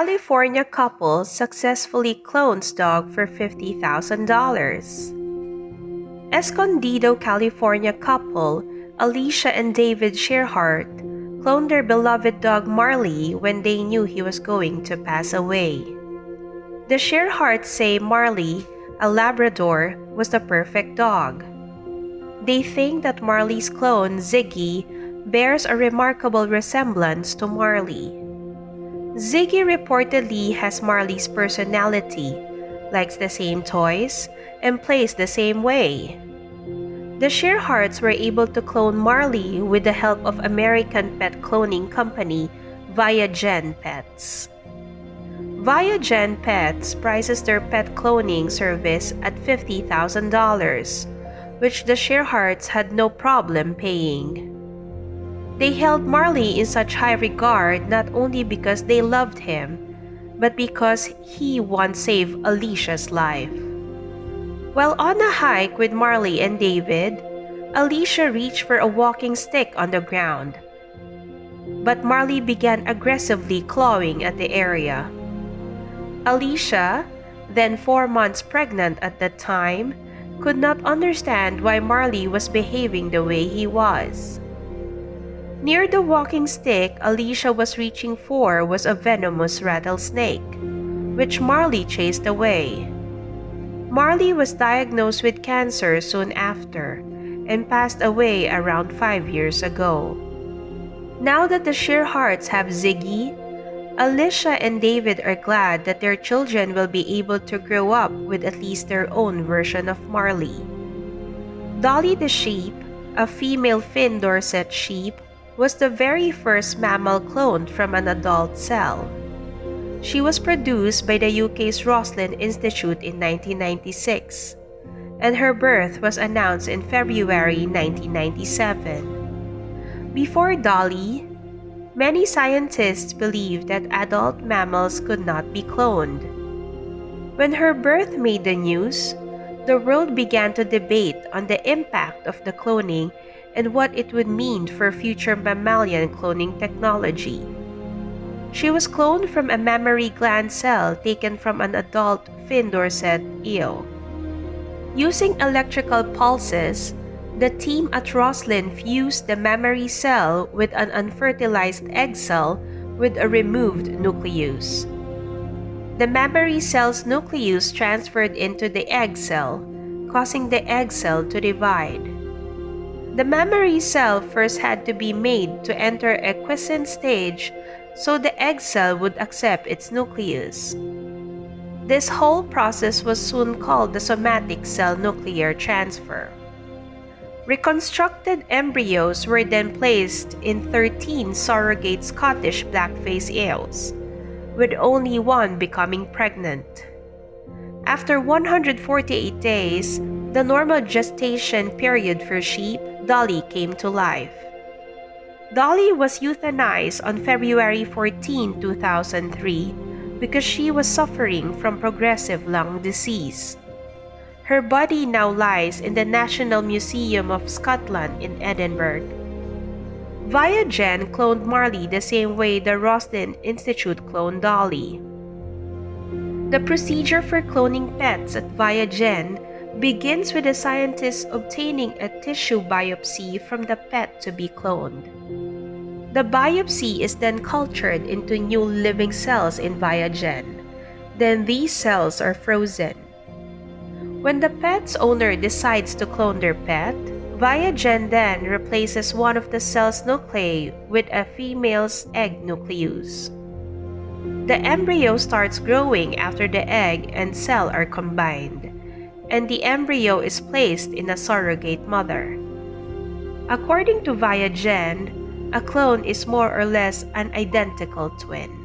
California couple successfully clones dog for $50,000. Escondido, California couple Alicia and David Tschirhart cloned their beloved dog Marley when they knew he was going to pass away. The Tschirharts say Marley, a Labrador, was the perfect dog. They think that Marley's clone, Ziggy, bears a remarkable resemblance to Marley. Ziggy reportedly has Marley's personality, likes the same toys, and plays the same way. The Tschirharts were able to clone Marley with the help of American pet cloning company ViaGen Pets. ViaGen Pets prices their pet cloning service at $50,000, which the Tschirharts had no problem paying. They held Marley in such high regard not only because they loved him, but because he once saved Alicia's life. While on a hike with Marley and David, Alicia reached for a walking stick on the ground. But Marley began aggressively clawing at the area. Alicia, then 4 months pregnant at that time, could not understand why Marley was behaving the way he was. Near the walking stick Alicia was reaching for was a venomous rattlesnake, which Marley chased away. Marley was diagnosed with cancer soon after and passed away around 5 years ago. Now that the Tschirharts have Ziggy, Alicia and David are glad that their children will be able to grow up with at least their own version of Marley. Dolly the Sheep, a female Fin Dorset sheep, was the very first mammal cloned from an adult cell. She was produced by the UK's Roslin Institute in 1996, and her birth was announced in February 1997. Before Dolly, many scientists believed that adult mammals could not be cloned. When her birth made the news, the world began to debate on the impact of the cloning and what it would mean for future mammalian cloning technology. She was cloned from a mammary gland cell taken from an adult Fin Dorset eel. Using electrical pulses, the team at Roslin fused the mammary cell with an unfertilized egg cell with a removed nucleus. The mammary cell's nucleus transferred into the egg cell, causing the egg cell to divide. The mammary cell first had to be made to enter a quiescent stage so the egg cell would accept its nucleus. This whole process was soon called the somatic cell nuclear transfer. Reconstructed embryos were then placed in 13 surrogate Scottish blackface eels, with only one becoming pregnant. After 148 days, the normal gestation period for sheep, Dolly came to life. Dolly was euthanized on February 14, 2003 because she was suffering from progressive lung disease. Her body now lies in the National Museum of Scotland in Edinburgh. ViaGen cloned Marley the same way the Roslin Institute cloned Dolly. The procedure for cloning pets at ViaGen begins with the scientists obtaining a tissue biopsy from the pet to be cloned. The biopsy is then cultured into new living cells in ViaGen. Then these cells are frozen. When the pet's owner decides to clone their pet, ViaGen then replaces one of the cell's nuclei with a female's egg nucleus. The embryo starts growing after the egg and cell are combined, and the embryo is placed in a surrogate mother. According to ViaGen, a clone is more or less an identical twin.